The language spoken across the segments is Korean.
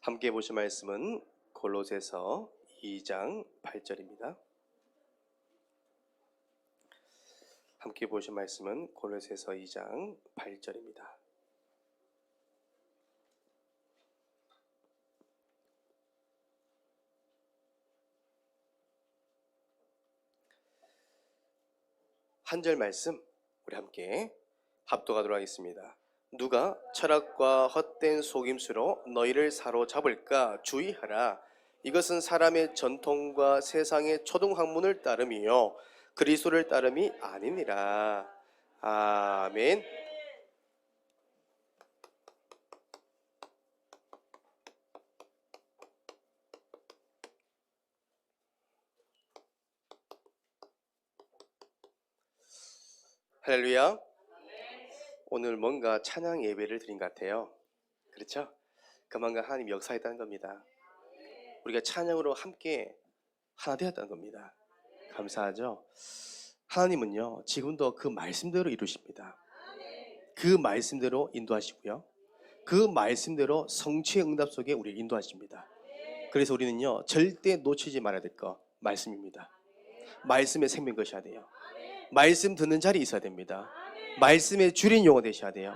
함께 보실 말씀은 골로새서 2장 8절입니다. 함께 보실 말씀은 골로새서 2장 8절입니다. 한 절 말씀 우리 함께 합독하도록 하겠습니다. 누가 철학과 헛된 속임수로 너희를 사로잡을까 주의하라. 이것은 사람의 전통과 세상의 초등학문을 따름이요 그리스도를 따름이 아니니라. 아멘. 할렐루야. 오늘 뭔가 찬양 예배를 드린 것 같아요. 그렇죠? 그만큼 하나님 역사했다는 겁니다. 우리가 찬양으로 함께 하나 되었다는 겁니다. 감사하죠? 하나님은요 지금도 그 말씀대로 이루십니다. 그 말씀대로 인도하시고요 그 말씀대로 성취의 응답 속에 우리를 인도하십니다. 그래서 우리는요 절대 놓치지 말아야 될 거 말씀입니다. 말씀의 생명 것이어야 돼요. 말씀 듣는 자리에 있어야 됩니다. 말씀의 주린 용어 되셔야 돼요.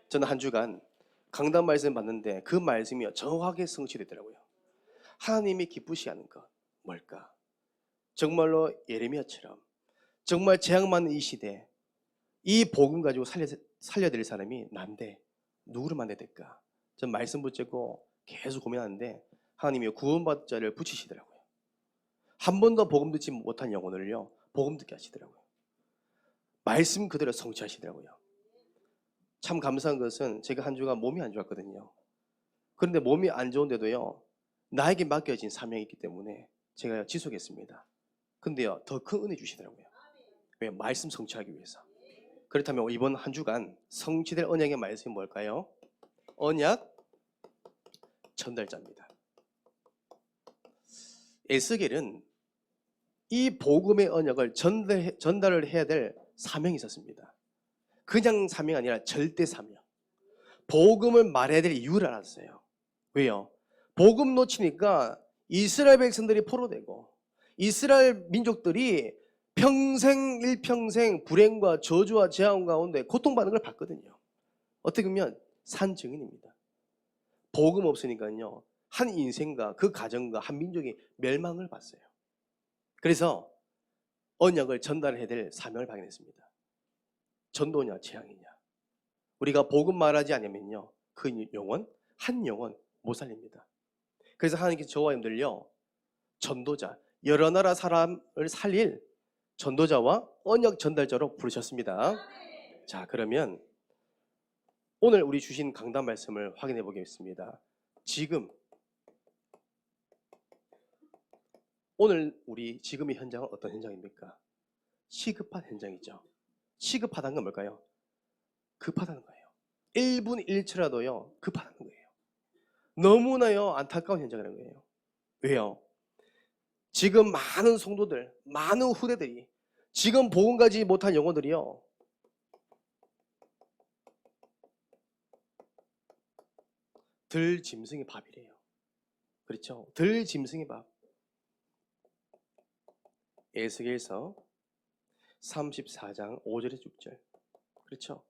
저는 한 주간 강단 말씀 봤는데 그 말씀이 정확하게 성취되더라고요. 하나님이 기쁘시하는 것 뭘까? 정말로 예레미야처럼 정말 재앙 많은 이 시대 이 복음 가지고 살려드릴 사람이 난데 누구를 만나야 될까? 전 말씀 붙잡고 계속 고민하는데 하나님이 구원받을 자를 붙이시더라고요. 한 번도 복음 듣지 못한 영혼을요 복음 듣게 하시더라고요. 말씀 그대로 성취하시더라고요. 참 감사한 것은 제가 한 주간 몸이 안 좋았거든요. 그런데 몸이 안 좋은데도요 나에게 맡겨진 사명이 있기 때문에 제가 지속했습니다. 근데요 더 큰 은혜 주시더라고요. 왜? 말씀 성취하기 위해서. 그렇다면 이번 한 주간 성취될 언약의 말씀이 뭘까요? 언약 전달자입니다. 에스겔은 이 복음의 언약을 전달을 해야 될 사명이 있었습니다. 그냥 사명이 아니라 절대 사명. 복음을 말해야 될 이유를 알았어요. 왜요? 복음 놓치니까 이스라엘 백성들이 포로되고 이스라엘 민족들이 평생 일평생 불행과 저주와 재앙 가운데 고통받는 걸 봤거든요. 어떻게 보면 산 증인입니다. 복음 없으니까요 한 인생과 그 가정과 한 민족이 멸망을 봤어요. 그래서 언약을 전달해야 될 사명을 발견했습니다. 전도냐 재앙이냐. 우리가 복음 말하지 않으면요 그 영혼 한 영혼 못 살립니다. 그래서 하나님께서 저와 여러분들요 전도자 여러 나라 사람을 살릴 전도자와 언약 전달자로 부르셨습니다. 자 그러면 오늘 우리 주신 강단 말씀을 확인해 보겠습니다. 지금 오늘 우리 지금의 현장은 어떤 현장입니까? 시급한 현장이죠. 시급하다는 건 뭘까요? 급하다는 거예요. 1분 1초라도요 급하다는 거예요. 너무나요 안타까운 현장이라는 거예요. 왜요? 지금 많은 성도들, 많은 후대들이 지금 복음 가지 못한 영혼들이요 들 짐승의 밥이래요. 그렇죠? 들 짐승의 밥. 에스겔서 34장 5절에 6절. 그렇죠?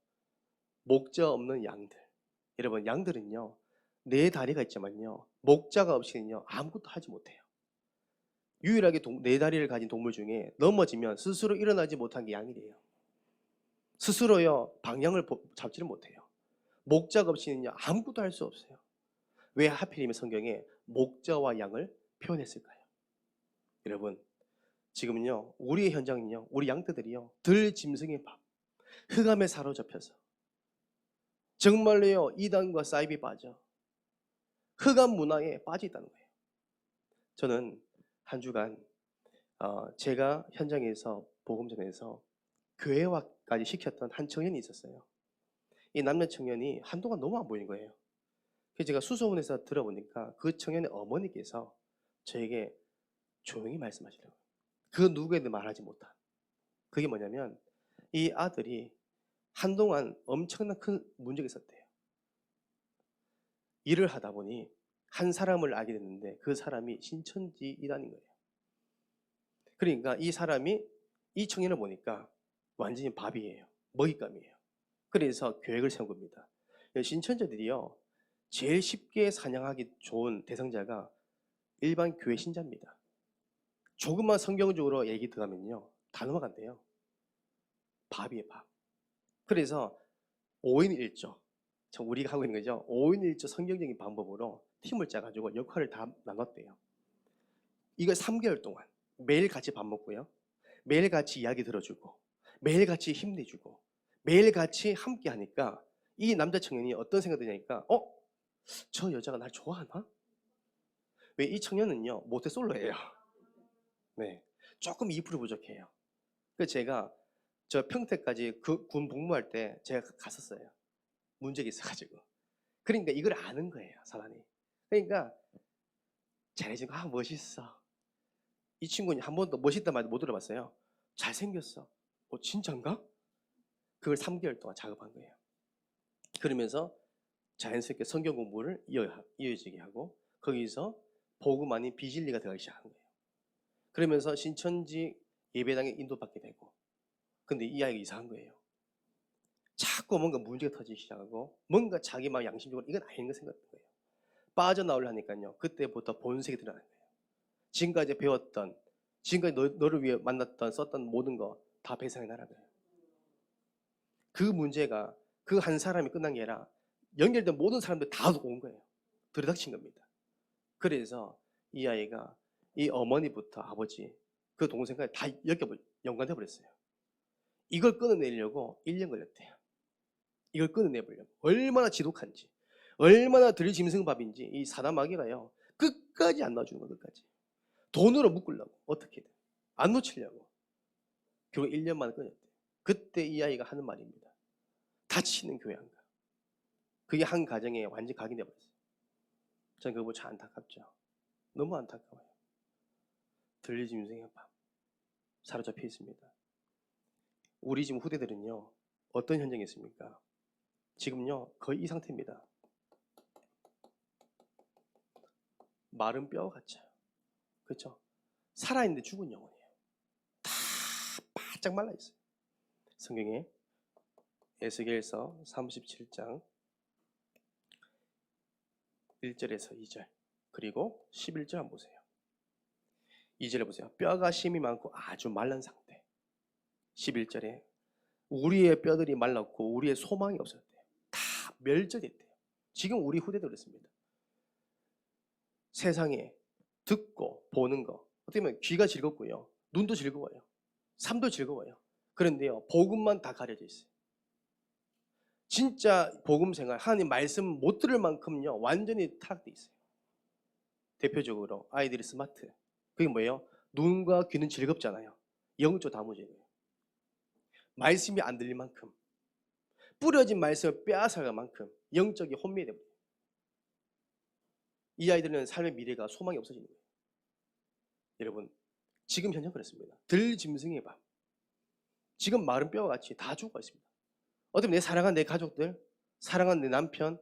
목자 없는 양들. 여러분 양들은요 네 다리가 있지만요 목자가 없이는요 아무것도 하지 못해요. 유일하게 네 다리를 가진 동물 중에 넘어지면 스스로 일어나지 못한 게 양이래요. 스스로요 방향을 잡지를 못해요. 목자가 없이는요 아무것도 할 수 없어요. 왜 하필이면 성경에 목자와 양을 표현했을까요? 여러분 지금은요 우리의 현장은요 우리 양떼들이요 들 짐승의 밥 흑암에 사로잡혀서 정말로요 이단과 사이비 빠져 흑암 문화에 빠져 있다는 거예요. 저는 한 주간 제가 현장에서 복음 전에서 교회화까지 시켰던 한 청년이 있었어요. 이 남녀 청년이 한동안 너무 안 보이는 거예요. 그래서 제가 수소문에서 들어보니까 그 청년의 어머니께서 저에게 조용히 말씀하시더라고요. 그 누구에도 말하지 못한. 그게 뭐냐면 이 아들이 한동안 엄청난 큰 문제가 있었대요. 일을 하다 보니 한 사람을 알게 됐는데 그 사람이 신천지이라는 거예요. 그러니까 이 사람이 이 청년을 보니까 완전히 밥이에요. 먹잇감이에요. 그래서 계획을 세운 겁니다. 신천지들이요, 제일 쉽게 사냥하기 좋은 대상자가 일반 교회 신자입니다. 조금만 성경적으로 얘기 들어가면요, 다 넘어간대요. 밥이에요, 밥. 그래서 5인 1조, 우리가 하고 있는 거죠. 5인 1조 성경적인 방법으로 팀을 짜가지고 역할을 다 나눴대요. 이걸 3개월 동안 매일 같이 밥 먹고요, 매일 같이 이야기 들어주고, 매일 같이 힘내주고, 매일 같이 함께 하니까 이 남자 청년이 어떤 생각이 드냐니까, 저 여자가 날 좋아하나? 왜 이 청년은요, 모태솔로예요. 네, 조금 2% 부족해요. 그래서 제가 저 평택까지 군 복무할 때 제가 갔었어요. 문제가 있어가지고. 그러니까 이걸 아는 거예요, 사람이. 그러니까 잘해진 거, 멋있어. 이 친구는 한 번도 멋있다 말 못 들어봤어요. 잘생겼어. 진짠가? 그걸 3개월 동안 작업한 거예요. 그러면서 자연스럽게 성경 공부를 이어지게 하고, 거기서 복음 아닌 비진리가 되기 시작한 거예요. 그러면서 신천지 예배당에 인도받게 되고, 근데 이 아이가 이상한 거예요. 자꾸 뭔가 문제가 터지기 시작하고, 뭔가 자기 막 양심적으로 이건 아닌 거 생각한 거예요. 빠져나오려니까요, 그때부터 본색이 드러나는 거예요. 지금까지 배웠던, 지금까지 너를 위해 만났던, 썼던 모든 거 다 배상해 나라는 거예요. 그 문제가 그 한 사람이 끝난 게 아니라 연결된 모든 사람들 다 온 거예요. 들이닥친 겁니다. 그래서 이 아이가 이 어머니부터 아버지, 그 동생까지 다 연관돼 버렸어요. 이걸 끊어내려고 1년 걸렸대요. 이걸 끊어내보려고. 얼마나 지독한지, 얼마나 들짐승밥인지 이 사단 마귀가요, 끝까지 안 놔주는 거예요. 끝까지. 돈으로 묶으려고, 어떻게든 안 놓치려고. 결국 1년 만에 끊었대요. 그때 이 아이가 하는 말입니다. 다치는 교회인가. 그게 한 가정에 완전히 각인돼 버렸어요. 저는 그거 보고 참 안타깝죠. 너무 안타까워요. 들짐승의 밥 사로잡혀 있습니다. 우리 지금 후대들은요, 어떤 현장이 있습니까? 지금요, 거의 이 상태입니다. 마른 뼈 같죠. 그렇죠? 살아있는데 죽은 영혼이에요. 다 바짝 말라 있어요. 성경에 에스겔서 37장 1절에서 2절, 그리고 11절 한번 보세요. 2절에 보세요. 뼈가 심이 많고 아주 말른 상태. 11절에 우리의 뼈들이 말랐고 우리의 소망이 없었대요. 다 멸절했대요. 지금 우리 후대도 그렇습니다. 세상에 듣고 보는 거, 어떻게 보면 귀가 즐겁고요, 눈도 즐거워요, 삶도 즐거워요. 그런데요, 복음만 다 가려져 있어요. 진짜 복음 생활, 하나님 말씀 못 들을 만큼요, 완전히 타락돼 있어요. 대표적으로 아이들이 스마트. 그게 뭐예요? 눈과 귀는 즐겁잖아요. 영적 다무제예요. 말씀이 안 들릴 만큼, 뿌려진 말씀을 빼앗아갈 만큼 영적이 혼미해 버려요. 이 아이들은 삶의 미래가 소망이 없어지는 거예요. 여러분, 지금 현장 그렇습니다. 들짐승의 밤. 지금 마른 뼈와 같이 다 죽어 있습니다. 어쩌면 내 사랑하는 내 가족들, 사랑하는 내 남편,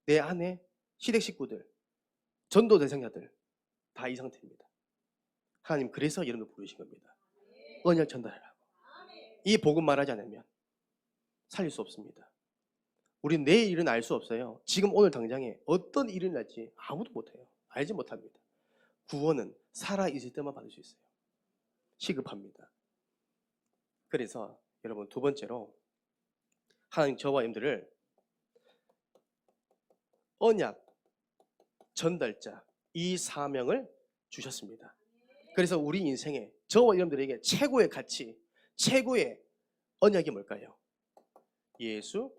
내 아내, 시댁 식구들, 전도 대상자들 다 이 상태입니다. 하나님 그래서 여러분을 부르신 겁니다. 언약 전달하라고. 이 복음 말하지 않으면 살릴 수 없습니다. 우리는 내일 일은 알 수 없어요. 지금 오늘 당장에 어떤 일이 날지 아무도 못해요. 알지 못합니다. 구원은 살아있을 때만 받을 수 있어요. 시급합니다. 그래서 여러분, 두 번째로 하나님 저와 여러분들을 언약 전달자, 이 사명을 주셨습니다. 그래서 우리 인생에 저와 여러분들에게 최고의 가치, 최고의 언약이 뭘까요? 예수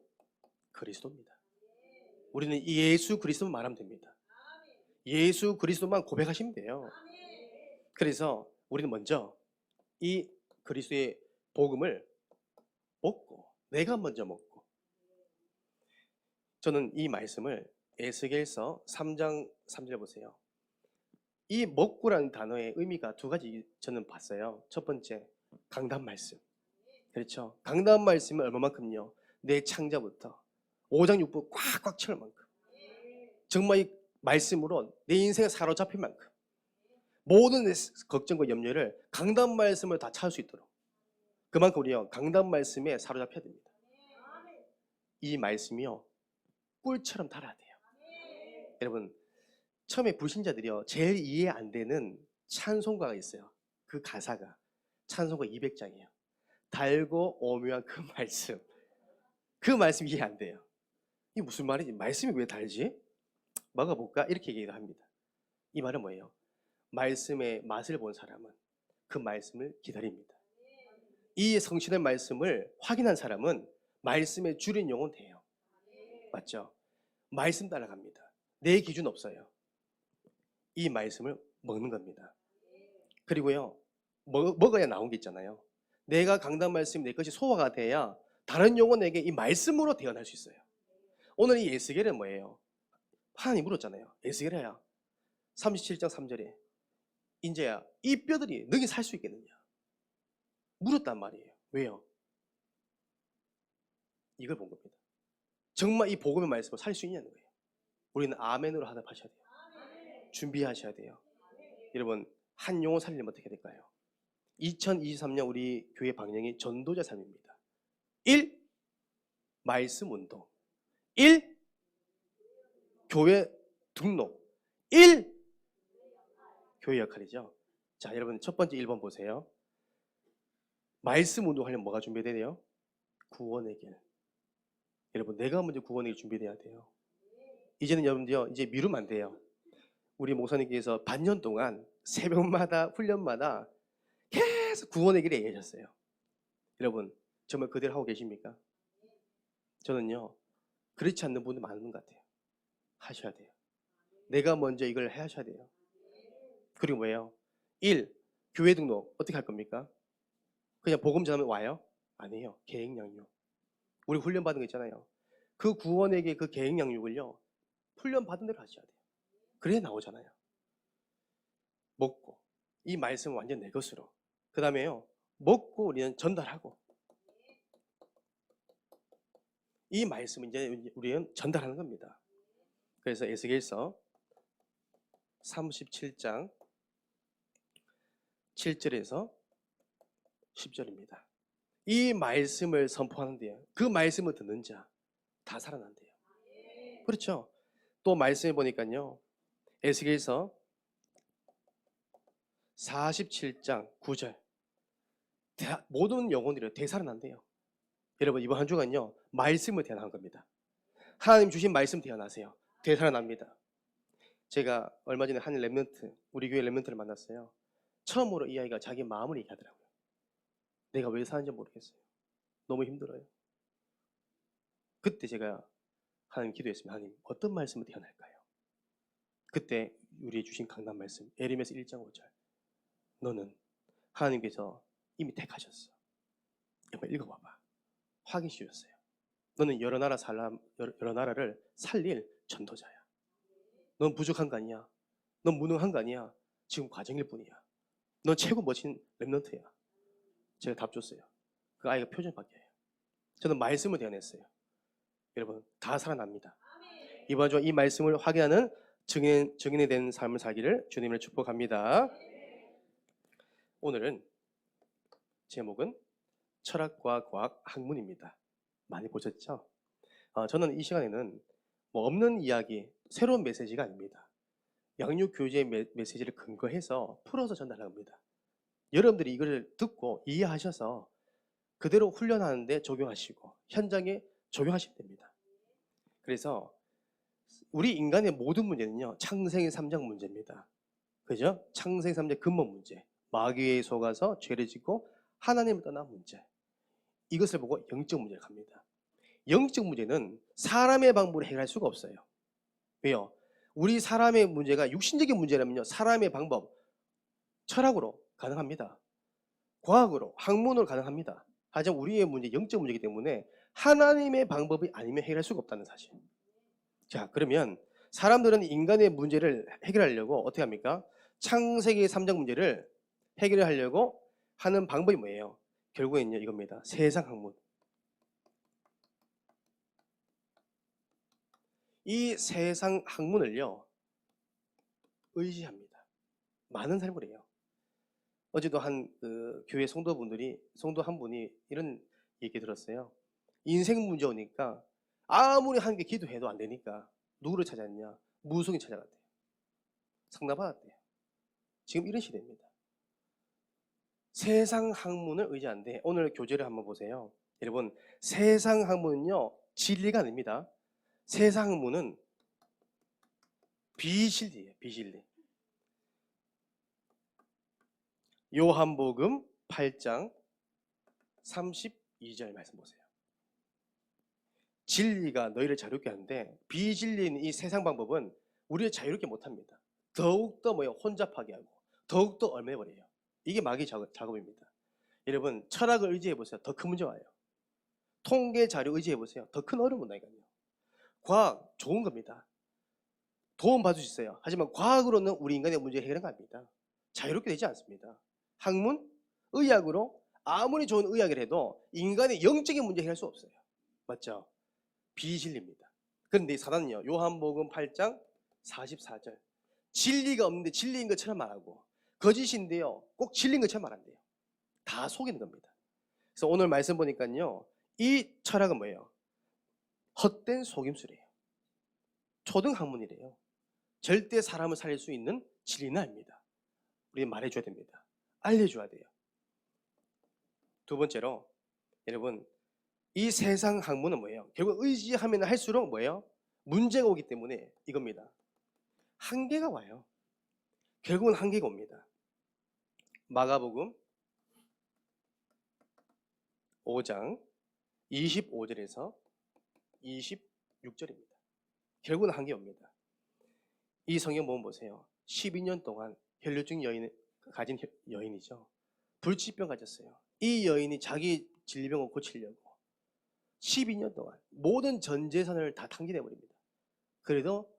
그리스도입니다. 우리는 예수 그리스도만 말하면 됩니다. 예수 그리스도만 고백하시면 돼요. 그래서 우리는 먼저 이 그리스도의 복음을 먹고, 내가 먼저 먹고, 저는 이 말씀을 에스겔서 3장 3절 보세요. 이 먹고라는 단어의 의미가 두 가지 저는 봤어요. 첫 번째, 강단 말씀. 그렇죠? 강단 말씀은 얼마만큼요? 내 창자부터 5장 6부 꽉꽉 채울 만큼. 정말 이 말씀으로 내 인생에 사로잡힐 만큼 모든 걱정과 염려를 강단 말씀을 다 찾을 수 있도록 그만큼 우리요 강단 말씀에 사로잡혀야 됩니다. 이 말씀이요 꿀처럼 달아야 돼요. 여러분 처음에 불신자들이요 제일 이해 안 되는 찬송가가 있어요. 그 가사가 찬송가 200장이에요. 달고 오묘한 그 말씀 이해 안 돼요. 이게 무슨 말이지? 말씀이 왜 달지? 먹어볼까? 이렇게 얘기를 합니다. 이 말은 뭐예요? 말씀의 맛을 본 사람은 그 말씀을 기다립니다. 이 성신의 말씀을 확인한 사람은 말씀의 주린 영혼 돼요. 맞죠? 말씀 따라갑니다. 내 기준 없어요. 이 말씀을 먹는 겁니다. 그리고요 먹어야 나온 게 있잖아요. 내가 강단 말씀이 내 것이 소화가 돼야 다른 영혼에게 이 말씀으로 대언할 수 있어요. 오늘 이 에스겔은 뭐예요? 하나님 물었잖아요. 에스겔아 37장 3절에 인제야 이 뼈들이 너희 살 수 있겠느냐 물었단 말이에요. 왜요? 이걸 본 겁니다. 정말 이 복음의 말씀으로 살 수 있냐는 거예요. 우리는 아멘으로 하답하셔야 돼요. 준비하셔야 돼요. 여러분 한 영혼 살리면 어떻게 될까요? 2023년 우리 교회 방향이 전도자 삶입니다. 1. 말씀 운동 1. 교회 등록 1. 교회 역할이죠. 자 여러분 첫 번째 1번 보세요. 말씀 운동하려면 뭐가 준비돼야 돼요? 구원의 길. 여러분 내가 먼저 구원의 길 준비돼야 돼요. 이제는 여러분들요 이제 미루면 안 돼요. 우리 목사님께서 반년 동안 새벽마다 훈련마다 계속 구원의 길에 얘기하셨어요. 여러분 정말 그대로 하고 계십니까? 저는요 그렇지 않는 분이 많은 것 같아요. 하셔야 돼요. 내가 먼저 이걸 하셔야 돼요. 그리고 뭐예요? 1. 교회 등록 어떻게 할 겁니까? 그냥 복음 전하면 와요? 아니에요. 계획 양육. 우리 훈련 받은 거 있잖아요. 그 구원에게 그 계획 양육을요 훈련 받은 대로 하셔야 돼요. 그래야 나오잖아요. 먹고 이 말씀은 완전 내 것으로. 그 다음에요 먹고 우리는 전달하고 이 말씀은 이제 우리는 전달하는 겁니다. 그래서 에스겔서 37장 7절에서 10절입니다. 이 말씀을 선포하는데요. 그 말씀을 듣는 자 다 살아난대요. 그렇죠? 또 말씀해 보니까요. 에스겔서 47장 9절 모든 영혼들이 되살아난대요. 여러분 이번 한 주간요. 말씀을 대언한 겁니다. 하나님 주신 말씀 대언하세요. 되살아납니다. 제가 얼마 전에 한 랩런트 우리 교회 랩런트를 만났어요. 처음으로 이 아이가 자기 마음을 얘기하더라고요. 내가 왜 사는지 모르겠어요. 너무 힘들어요. 그때 제가 하나님 기도했습니다. 하나님 어떤 말씀을 대언할까요? 그때 우리 주신 강단 말씀 에레미야서 1장 5절 너는 하나님께서 이미 택하셨어. 한번 읽어봐봐. 확인시켰어요. 너는 여러 나라를 살릴 전도자야. 넌 부족한 거 아니야. 넌 무능한 거 아니야. 지금 과정일 뿐이야. 넌 최고 멋진 랩런트야. 제가 답 줬어요. 그 아이가 표정 바뀌어요. 저는 말씀을 대언했어요. 여러분 다 살아납니다. 이번 주 이 말씀을 확인하는 증인이 된 삶을 살기를 주님을 축복합니다. 오늘은 제목은 철학과 과학 학문입니다. 많이 보셨죠? 저는 이 시간에는 뭐 없는 이야기, 새로운 메시지가 아닙니다. 양육교제의 메시지를 근거해서 풀어서 전달합니다. 여러분들이 이걸 듣고 이해하셔서 그대로 훈련하는데 적용하시고 현장에 적용하시면 됩니다. 그래서 우리 인간의 모든 문제는요. 창세기 3장 문제입니다. 그죠? 창세기 3장 근본 문제. 마귀에 속아서 죄를 짓고 하나님을 떠난 문제. 이것을 보고 영적 문제를 갑니다. 영적 문제는 사람의 방법으로 해결할 수가 없어요. 왜요? 우리 사람의 문제가 육신적인 문제라면요. 사람의 방법, 철학으로 가능합니다. 과학으로, 학문으로 가능합니다. 하지만 우리의 문제, 영적 문제이기 때문에 하나님의 방법이 아니면 해결할 수가 없다는 사실. 자, 그러면 사람들은 인간의 문제를 해결하려고 어떻게 합니까? 창세기 3장 문제를 해결하려고 하는 방법이 뭐예요? 결국엔요 이겁니다. 세상 학문. 이 세상 학문을요 의지합니다. 많은 사람이 그래요. 어제도 한 교회 성도 한 분이 이런 얘기 들었어요. 인생 문제 오니까 아무리 한 게 기도해도 안 되니까 누구를 찾았냐? 무속인 찾아갔대요. 상담받았대요. 지금 이런 시대입니다. 세상 학문을 의지하는데 오늘 교재를 한번 보세요. 여러분, 세상 학문은요 진리가 아닙니다. 세상 학문은 비진리예요. 비진리. 요한복음 8장 32절 말씀 보세요. 진리가 너희를 자유롭게 하는데 비진리인 이 세상 방법은 우리를 자유롭게 못합니다. 더욱더 혼잡하게 하고 더욱더 얽매버려요. 이게 마귀 작업입니다. 여러분, 철학을 의지해 보세요. 더 큰 문제 와요. 통계 자료 의지해 보세요. 더 큰 어려움 온다니까요. 과학 좋은 겁니다. 도움 받을 수 있어요. 하지만 과학으로는 우리 인간의 문제 해결은 안 됩니다. 자유롭게 되지 않습니다. 학문, 의학으로 아무리 좋은 의학을 해도 인간의 영적인 문제 해결할 수 없어요. 맞죠? 비진리입니다. 그런데 이 사단은요, 요한복음 8장 44절. 진리가 없는데 진리인 것처럼 말하고 거짓인데요, 꼭 진리인 것처럼 말한대요. 다 속이는 겁니다. 그래서 오늘 말씀 보니까요, 이 철학은 뭐예요? 헛된 속임수래요. 초등학문이래요. 절대 사람을 살릴 수 있는 진리는 아닙니다. 우리 말해줘야 됩니다. 알려줘야 돼요. 두 번째로, 여러분, 이 세상 학문은 뭐예요? 결국 의지하면 할수록 뭐예요? 문제가 오기 때문에 이겁니다. 한계가 와요. 결국은 한계가 옵니다. 마가복음 5장 25절에서 26절입니다. 결국은 한계 옵니다. 이 성경 보면 보세요. 12년 동안 혈류증 가진 여인이죠. 불치병 가졌어요. 이 여인이 자기 질병을 고치려고 12년 동안 모든 전 재산을 다 탕진해버립니다. 그래도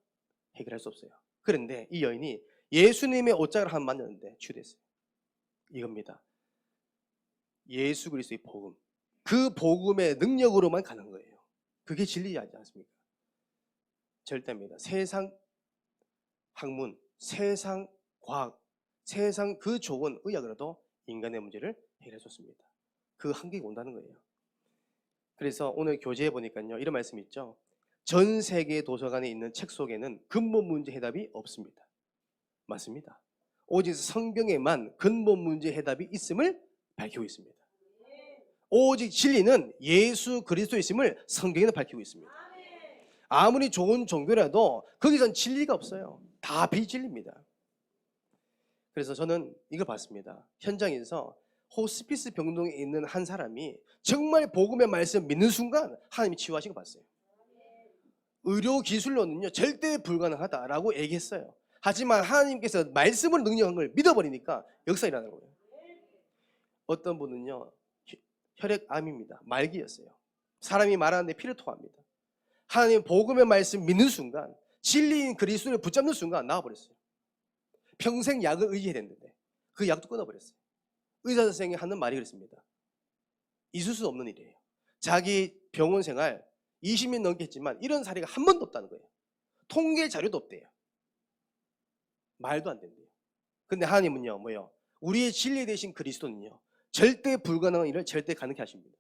해결할 수 없어요. 그런데 이 여인이 예수님의 옷장을 한 번 만났는데 치유됐어요. 이겁니다. 예수 그리스도의 복음. 그 복음의 능력으로만 가는 거예요. 그게 진리지 않습니까? 절대입니다. 세상 학문, 세상 과학, 세상 그 좋은 의학으로도 인간의 문제를 해결해 줬습니다. 그 한계가 온다는 거예요. 그래서 오늘 교재에 보니까요, 이런 말씀이 있죠. 전 세계 도서관에 있는 책 속에는 근본 문제 해답이 없습니다. 맞습니다. 오직 성경에만 근본 문제 해답이 있음을 밝히고 있습니다. 오직 진리는 예수 그리스도에 있음을 성경에는 밝히고 있습니다. 아무리 좋은 종교라도 거기선 진리가 없어요. 다 비진리입니다. 그래서 저는 이걸 봤습니다. 현장에서 호스피스 병동에 있는 한 사람이 정말 복음의 말씀 믿는 순간 하나님이 치유하신 거 봤어요. 의료 기술로는요 절대 불가능하다라고 얘기했어요. 하지만 하나님께서 말씀으로 능력한 걸 믿어버리니까 역사가 일어나는 거예요. 어떤 분은요 혈액암입니다. 말기였어요. 사람이 말하는데 피를 토합니다. 하나님 복음의 말씀 믿는 순간, 진리인 그리스도를 붙잡는 순간 나와버렸어요. 평생 약을 의지해야 됐는데 그 약도 끊어버렸어요. 의사 선생님이 하는 말이 그렇습니다. 있을 수 없는 일이에요. 자기 병원 생활 20년 넘게 했지만 이런 사례가 한 번도 없다는 거예요. 통계 자료도 없대요. 말도 안 된대요. 근데 하나님은요 뭐요? 우리의 진리 되신 그리스도는요 절대 불가능한 일을 절대 가능케 하십니다.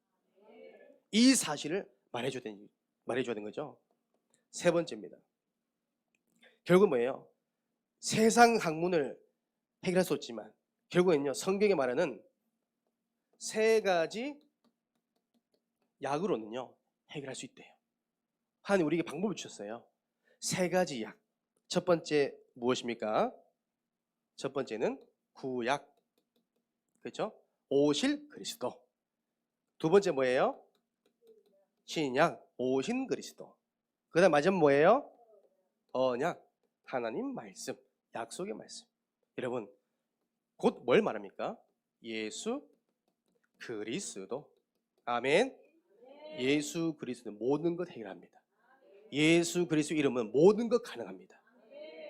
이 사실을 말해줘야 되는 거죠. 세 번째입니다. 결국 뭐예요? 세상 학문을 해결할 수 없지만 결국엔요 성경에 말하는 세 가지 약으로는요 해결할 수 있대요. 하나님 우리에게 방법을 주셨어요. 세 가지 약. 첫 번째 무엇입니까? 첫 번째는 구약. 그렇죠? 오실 그리스도. 두 번째 뭐예요? 신약, 오신 그리스도. 그 다음 마지막 뭐예요? 언약, 하나님 말씀, 약속의 말씀. 여러분 곧 뭘 말합니까? 예수 그리스도. 아멘. 예수 그리스도는 모든 것 해결합니다. 예수 그리스도 이름은 모든 것 가능합니다.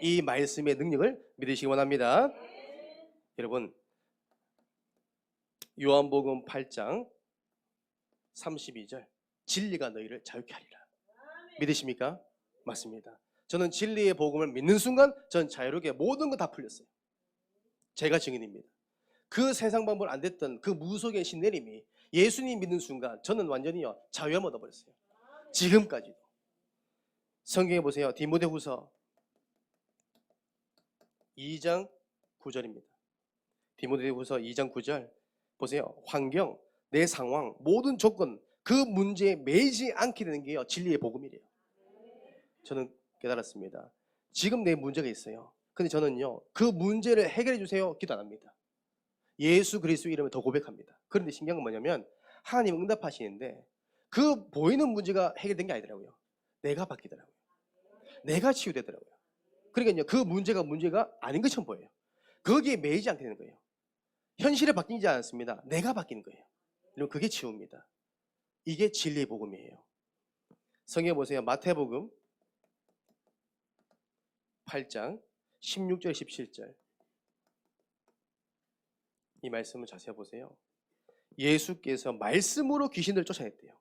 이 말씀의 능력을 믿으시기 원합니다. 여러분 요한복음 8장 32절 진리가 너희를 자유케 하리라. 믿으십니까? 맞습니다. 저는 진리의 복음을 믿는 순간 저는 자유롭게 모든 거 다 풀렸어요. 제가 증인입니다. 그 세상 방법 안 됐던 그 무속의 신내림이 예수님 믿는 순간 저는 완전히요 자유함 얻어버렸어요. 지금까지도. 성경에 보세요. 디모데후서 2장 9절입니다. 디모데후서 2장 9절 보세요. 환경, 내 상황, 모든 조건 그 문제에 매이지 않게 되는 게요 진리의 복음이래요. 저는 깨달았습니다. 지금 내 문제가 있어요. 근데 저는요 그 문제를 해결해 주세요 기도 안 합니다. 예수 그리스도 이름을 더 고백합니다. 그런데 신기한 건 뭐냐면 하나님 응답하시는데 그 보이는 문제가 해결된 게 아니더라고요. 내가 바뀌더라고요. 내가 치유되더라고요. 그러니까요 그 문제가 아닌 것처럼 보여요. 거기에 매이지 않게 되는 거예요. 현실에 바뀌지 않습니다. 내가 바뀌는 거예요. 그럼 그게 치유입니다. 이게 진리의 복음이에요. 성경에 보세요. 마태복음 8장 16절 17절 이 말씀을 자세히 보세요. 예수께서 말씀으로 귀신들을 쫓아냈대요.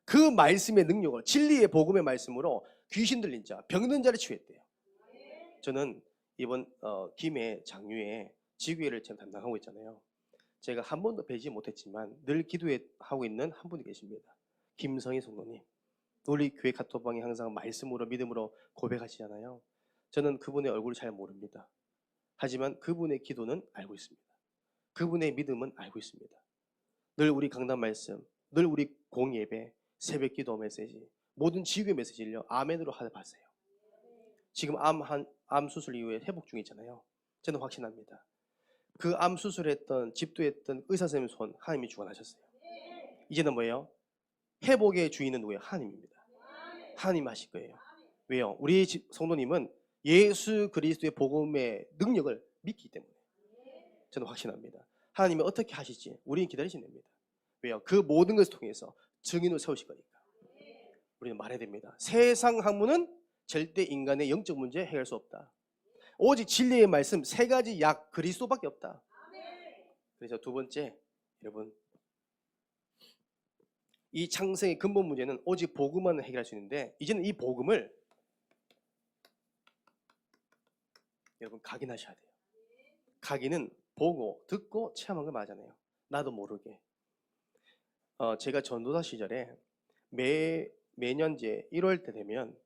그 말씀의 능력으로 진리의 복음의 말씀으로 귀신 들린 자, 병든 자를 치유했대요. 저는 이번 김해 장유에 지구회를 지금 담당하고 있잖아요. 제가 한 번도 뵈지 못했지만 늘 기도하고 있는 한 분이 계십니다. 김성희 성도님. 우리 교회 카톡방에 항상 말씀으로 믿음으로 고백하시잖아요. 저는 그분의 얼굴을 잘 모릅니다. 하지만 그분의 기도는 알고 있습니다. 그분의 믿음은 알고 있습니다. 늘 우리 강단 말씀, 늘 우리 공예배, 새벽 기도 메시지, 모든 지구의 메시지를요 아멘으로 하다 봤어요. 지금 암 수술 이후에 회복 중이잖아요. 저는 확신합니다. 그 암 수술했던 집도했던 의사 선생님 손 하나님이 주관하셨어요. 이제는 뭐예요? 회복의 주인은 누구예요? 하나님입니다. 하나님 하실 거예요. 왜요? 우리 성도님은 예수 그리스도의 복음의 능력을 믿기 때문에 저는 확신합니다. 하나님이 어떻게 하실지 우리는 기다리시면 됩니다. 왜요? 그 모든 것을 통해서 증인을 세우실 거니까 우리는 말해야 됩니다. 세상 학문은 절대 인간의 영적 문제 해결할 수 없다. 오직 진리의 말씀 세 가지 약 그리스도밖에 없다. 그래서 두 번째, 여러분 이 창세의 근본 문제는 오직 복음만 해결할 수 있는데 이제는 이 복음을 여러분 각인하셔야 돼요. 각인은 보고 듣고 체험한 거 맞잖아요. 나도 모르게. 제가 전도사 시절에 매년 이제 1월 때 되면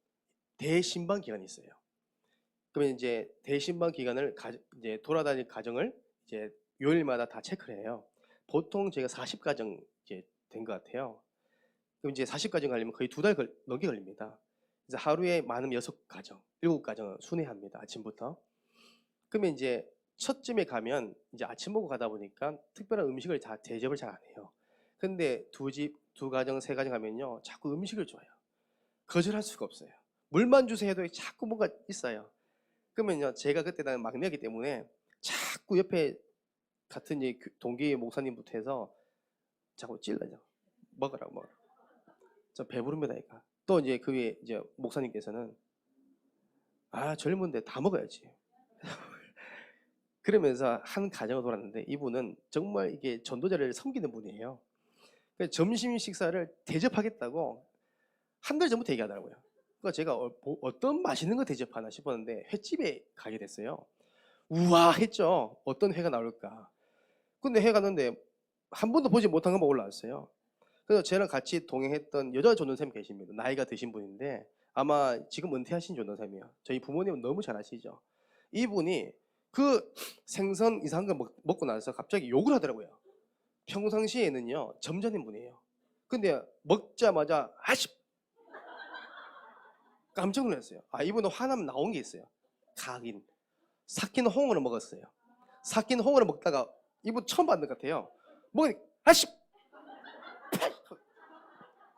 대신방 기간이 있어요. 그러면 이제 대신방 기간을 이제 돌아다닐 가정을 이제 요일마다 다 체크를 해요. 보통 제가 40가정 이제 된 것 같아요. 그럼 이제 40가정 가려면 거의 2달 넘게 걸립니다. 그래서 하루에 많으면 6가정, 7가정을 순회합니다. 아침부터. 그러면 이제 첫쯤에 가면 이제 아침 먹고 가다 보니까 특별한 음식을 다 대접을 잘 안 해요. 근데 두 가정, 세 가정 가면요 자꾸 음식을 줘요. 거절할 수가 없어요. 물만 주세요 해도 자꾸 뭔가 있어요. 그러면요 제가 그때 나는 막내이기 때문에 자꾸 옆에 같은 동기 목사님부터 해서 자꾸 찔러요. 먹으라고 먹으라고. 저 배부릅니다니까. 또 이제 그 위에 이제 목사님께서는 젊은데 다 먹어야지. 그러면서 한 가정을 돌았는데 이분은 정말 이게 전도자를 섬기는 분이에요. 그래서 점심 식사를 대접하겠다고 한 달 전부터 얘기하더라고요. 그러니까 제가 어떤 맛있는 거 대접하나 싶었는데 횟집에 가게 됐어요. 우와 했죠. 어떤 회가 나올까. 근데 회 갔는데 한 번도 보지 못한 것만 올라왔어요. 그래서 저랑 같이 동행했던 여자 전도사님 계십니다. 나이가 드신 분인데 아마 지금 은퇴하신 전도사님이에요. 저희 부모님은 너무 잘 아시죠. 이분이 그 생선 이상한 거 먹고 나서 갑자기 욕을 하더라고요. 평상시에는요 점잖은 분이에요. 근데 먹자마자 아씨 깜짝 놀랐어요. 이분은 화나면 나온 게 있어요. 각인 삭힌 홍어를 먹었어요. 삭힌 홍어를 먹다가 이분 처음 봤는 것 같아요. 먹으니 아씨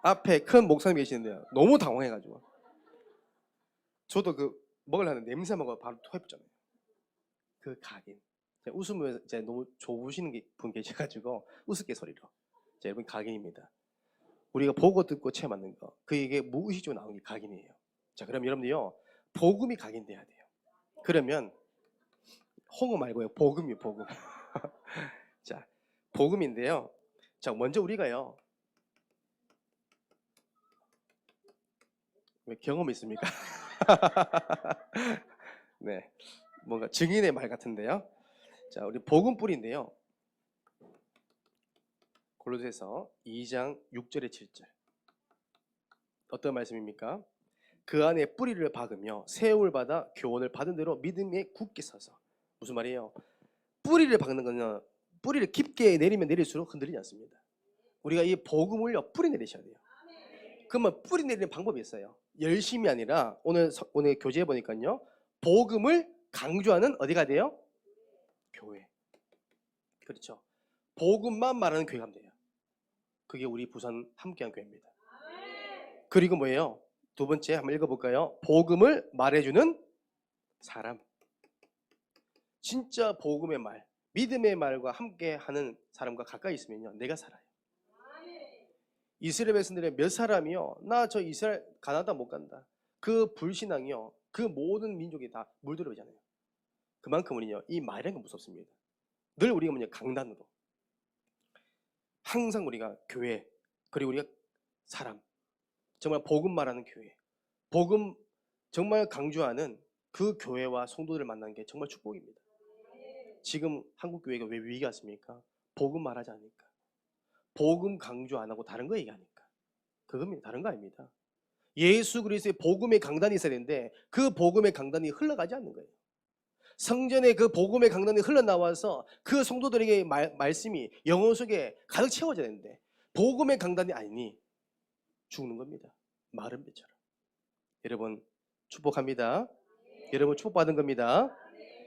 앞에 큰 목사님 계시는데요. 너무 당황해가지고 저도 그 먹으려는 냄새 먹어 바로 토해봤잖아요. 그 각인 웃으면 이제 너무 좋으시는 분 계셔가지고 우스갯소리로 여러분 각인입니다. 우리가 보고 듣고 체험하는 거 그게 무의식적으로 나오는 게 각인이에요. 자 그럼 여러분들요 복음이 각인돼야 돼요. 그러면 홍어 말고요 복음이요 복음. 자 복음인데요. 자 먼저 우리가요 왜 경험 있습니까? 네, 뭔가 증인의 말 같은데요. 자, 우리 복음 뿌리인데요. 골로새서 2장 6절에 7절. 어떤 말씀입니까? 그 안에 뿌리를 박으며 세움을 받아 교훈을 받은 대로 믿음에 굳게 서서. 무슨 말이에요? 뿌리를 박는 거는 뿌리를 깊게 내리면 내릴수록 흔들리지 않습니다. 우리가 이 복음을요 뿌리 내리셔야 돼요. 그러면 뿌리 내리는 방법이 있어요. 열심이 아니라 오늘 교재에 보니까요 복음을 강조하는 어디가 돼요? 교회. 그렇죠. 복음만 말하는 교회가 돼요. 그게 우리 부산 함께한 교회입니다. 그리고 뭐예요? 두 번째 한번 읽어볼까요? 복음을 말해주는 사람. 진짜 복음의 말, 믿음의 말과 함께하는 사람과 가까이 있으면요 내가 살아요. 이스라엘 백성들의 몇 사람이요 나 저 이스라엘 가나다 못 간다. 그 불신앙이요 그 모든 민족이 다 물들어오잖아요. 그만큼 우리요 이 말이라는 게 무섭습니다. 늘 우리가 뭐냐 강단으로 항상 우리가 교회 그리고 우리가 사람 정말 복음 말하는 교회 복음 정말 강조하는 그 교회와 성도들을 만나는 게 정말 축복입니다. 지금 한국 교회가 왜 위기가 왔습니까? 복음 말하지 않으니까. 복음 강조 안 하고 다른 거 얘기하니까. 그겁니다. 다른 거 아닙니다. 예수 그리스도의 복음의 강단이 있어야 되는데 그 복음의 강단이 흘러가지 않는 거예요. 성전에 그 복음의 강단이 흘러나와서 그 성도들에게 말씀이 영혼 속에 가득 채워져야 되는데 복음의 강단이 아니니 죽는 겁니다. 마른 배처럼. 여러분 축복합니다. 여러분 축복받은 겁니다.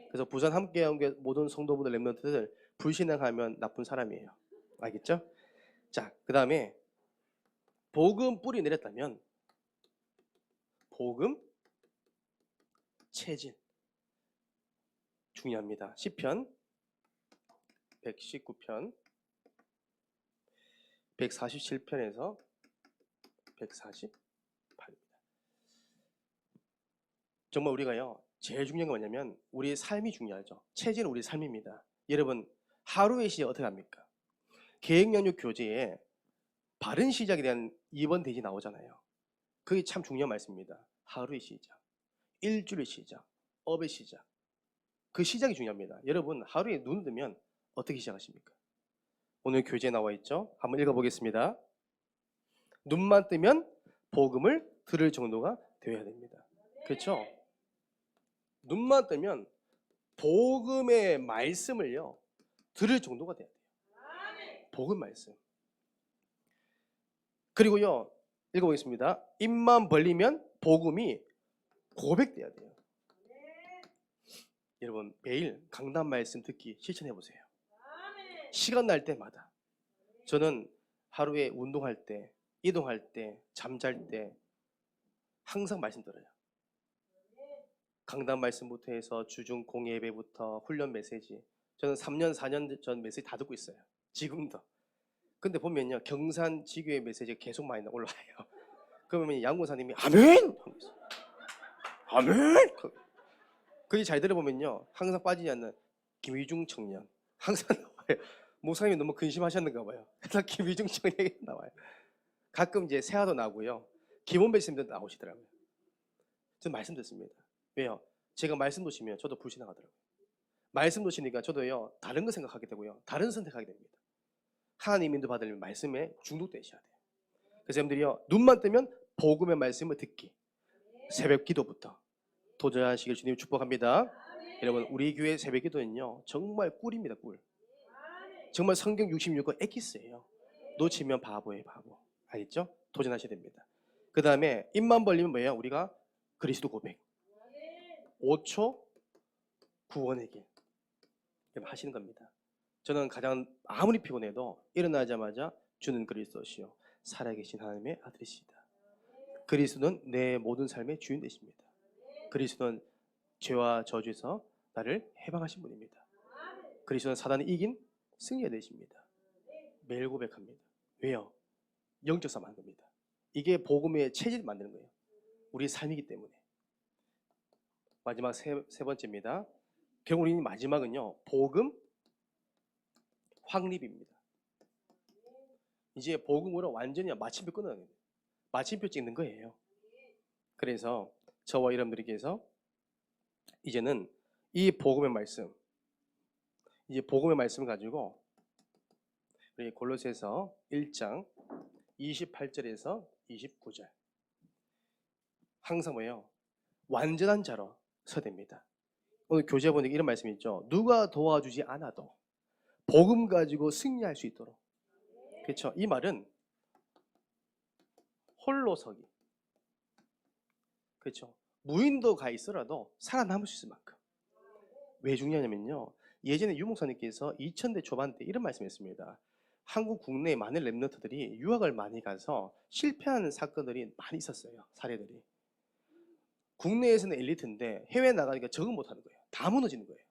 그래서 부산 함께한 모든 성도분들 렘넌트들 불신앙하면 나쁜 사람이에요. 알겠죠? 자, 그 다음에 복음 뿌리 내렸다면 복음 체질 중요합니다. 시편 119편 147편에서 148입니다. 정말 우리가요 제일 중요한 게 뭐냐면 우리의 삶이 중요하죠. 체질은 우리 삶입니다. 여러분 하루의 시작 어떻게 합니까? 계획연육 교재에 바른 시작에 대한 2번 대지 나오잖아요. 그게 참 중요한 말씀입니다. 하루의 시작, 일주일의 시작, 업의 시작. 그 시작이 중요합니다. 여러분 하루에 눈 뜨면 어떻게 시작하십니까? 오늘 교재에 나와 있죠. 한번 읽어보겠습니다. 눈만 뜨면 복음을 들을 정도가 되어야 됩니다. 그렇죠? 눈만 뜨면 복음의 말씀을요 들을 정도가 돼야 돼요. 복음 말씀. 그리고요 읽어보겠습니다. 입만 벌리면 복음이 고백돼야 돼요. 여러분 매일 강단 말씀 듣기 실천해 보세요. 시간 날 때마다. 저는 하루에 운동할 때, 이동할 때, 잠잘 때 항상 말씀 들어요. 강단 말씀부터 해서 주중 공예 예배부터 훈련 메시지. 저는 3년, 4년 전 메시지 다 듣고 있어요. 지금도. 근데 보면요 경산 지교의 메시지가 계속 많이 올라와요. 그러면 양고사님이 아멘! 아멘! 그게 잘 들어보면요 항상 빠지지 않는 김휘중 청년 항상 나와요. 목사님이 너무 근심하셨는가 봐요. 그래서 김휘중 청년이 나와요. 가끔 이제 세아도 나오고요 김원배 선생님도 나오시더라고요. 저는 말씀 듣습니다. 왜요? 제가 말씀 놓치면 저도 불신하더라고요. 말씀 놓치니까 저도요 다른 거 생각하게 되고요 다른 선택하게 됩니다. 하나님 인도 받으려면 말씀에 중독되셔야 돼요. 그래서 여러분들이요 눈만 뜨면 복음의 말씀을 듣기 새벽 기도부터 도전하시길 주님 축복합니다. 여러분 우리 교회 새벽 기도는요 정말 꿀입니다. 꿀. 정말 성경 66권 엑기스예요. 놓치면 바보예요. 바보. 알겠죠? 도전하셔야 됩니다. 그 다음에 입만 벌리면 뭐예요? 우리가 그리스도 고백 5초 구원의 길 하시는 겁니다. 저는 가장 아무리 피곤해도 일어나자마자 주는 그리스도시요 살아계신 하나님의 아들이시다. 그리스도는 내 모든 삶의 주인 되십니다. 그리스도는 죄와 저주에서 나를 해방하신 분입니다. 그리스도는 사단을 이긴 승리가 되십니다. 매일 고백합니다. 왜요? 영적 싸움 하는 겁니다. 이게 복음의 체질을 만드는 거예요. 우리의 삶이기 때문에. 마지막 세 번째입니다. 결국 우리 마지막은요 복음 확립입니다. 이제 복음으로 완전히 마침표 끊어야 돼요. 마침표 찍는 거예요. 그래서 저와 여러분들께서 이제는 이 복음의 말씀, 이제 복음의 말씀을 가지고 우리 골로새서 1장 28절에서 29절 항상 뭐예요? 완전한 자로 서야 됩니다. 오늘 교재 보니까 이런 말씀이 있죠. 누가 도와주지 않아도 복음 가지고 승리할 수 있도록. 그렇죠? 이 말은 홀로 서기. 그렇죠? 무인도 가 있어라도 살아남을 수 있을 만큼. 왜 중요하냐면요. 예전에 유목사님께서 2000대 초반 때 이런 말씀했습니다. 한국 국내에 많은 랩런트들이 유학을 많이 가서 실패하는 사건들이 많이 있었어요. 사례들이. 국내에서는 엘리트인데 해외 나가니까 적응 못하는 거예요. 다 무너지는 거예요.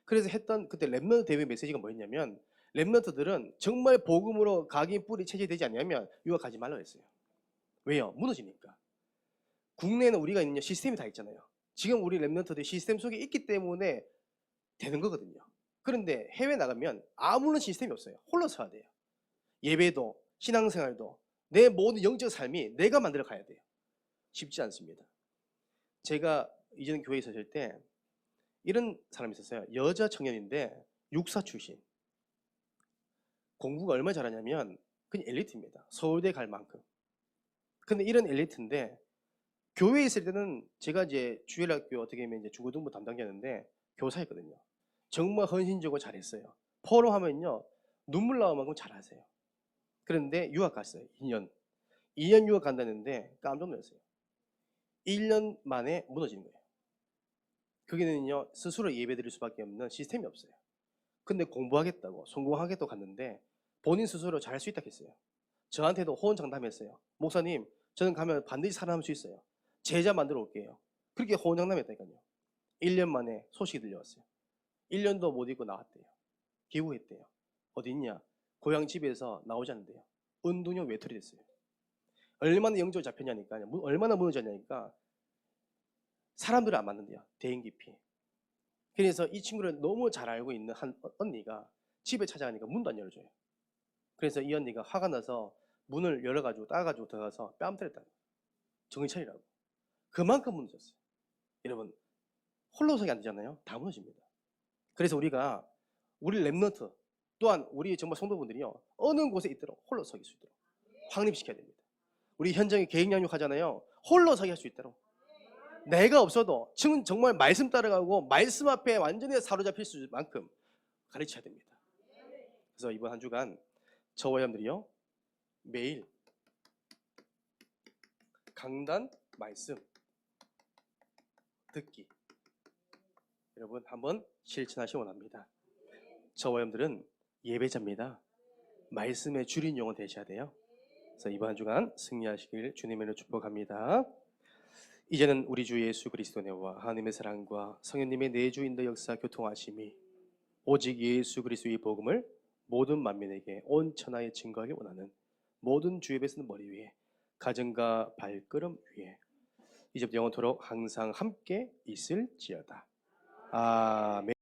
그래서 했던 그때 랩런트 대회 메시지가 뭐였냐면 랩런트들은 정말 복음으로 각인 뿌리 체제되지 않냐면 유학 가지 말라고 했어요. 왜요? 무너지니까. 국내에는 우리가 있는 시스템이 다 있잖아요. 지금 우리 랩런트들이 시스템 속에 있기 때문에 되는 거거든요. 그런데 해외 나가면 아무런 시스템이 없어요. 홀로 서야 돼요. 예배도 신앙생활도 내 모든 영적 삶이 내가 만들어 가야 돼요. 쉽지 않습니다. 제가 이전 교회에 있었을 때 이런 사람이 있었어요. 여자 청년인데 육사 출신. 공부가 얼마나 잘하냐면 그냥 엘리트입니다. 서울대 갈 만큼. 근데 이런 엘리트인데 교회에 있을 때는 제가 이제 주일학교 어떻게 보면 이제 중고등부 담당자였는데 교사였거든요. 정말 헌신적으로 잘했어요. 포럼하면요 눈물 나올 만큼 잘하세요. 그런데 유학 갔어요. 2년 유학 간다는데 깜짝 놀랐어요. 1년 만에 무너지는 거예요. 거기는요 스스로 예배 드릴 수밖에 없는 시스템이 없어요. 근데 공부하겠다고 성공하겠다고 갔는데 본인 스스로 잘할 수 있다고 했어요. 저한테도 호언장담했어요. 목사님 저는 가면 반드시 살아남을 수 있어요. 제자 만들어 올게요. 그렇게 호언장담했다니까요. 1년 만에 소식이 들려왔어요. 1년도 못 있고 나왔대요. 기부했대요. 어디 있냐? 고향 집에서 나오지 않는데요. 은둔형 외톨이 됐어요. 얼마나 영적으로 잡혔냐니까요. 얼마나 무너졌냐니까 사람들을 안 만난대요. 대인 깊이. 그래서 이 친구를 너무 잘 알고 있는 한 언니가 집에 찾아가니까 문도 안 열어줘요. 그래서 이 언니가 화가 나서 문을 열어가지고 따가지고 들어가서 뺨 때렸다. 정신 차리라고. 그만큼 무너졌어요. 여러분 홀로 서기 안 되잖아요. 다 무너집니다. 그래서 우리가 우리 랩런트 또한 우리 정말 성도분들이요 어느 곳에 있도록 홀로 서기 수 있도록 확립시켜야 됩니다. 우리 현장에 계획 양육하잖아요. 홀로 서기 할 수 있도록 내가 없어도 정말 말씀 따라가고 말씀 앞에 완전히 사로잡힐 수 있을 만큼 가르쳐야 됩니다. 그래서 이번 한 주간 저와 여러분들이요 매일 강단 말씀 듣기 여러분 한번 실천하시기 원합니다. 저와 여러분들은 예배자입니다. 말씀의 주린 영혼 되셔야 돼요. 그래서 이번 한 주간 승리하시길 주님으로 축복합니다. 이제는 우리 주 예수 그리스도의 은혜와 하나님의 사랑과 성령님의 내주인도 역사 교통하심이 오직 예수 그리스도의 복음을 모든 만민에게 온 천하에 증거하기 원하는 모든 주 예배 쓰는 머리 위에 가정과 발걸음 위에 이제부터 영원토록 항상 함께 있을지어다. 아멘.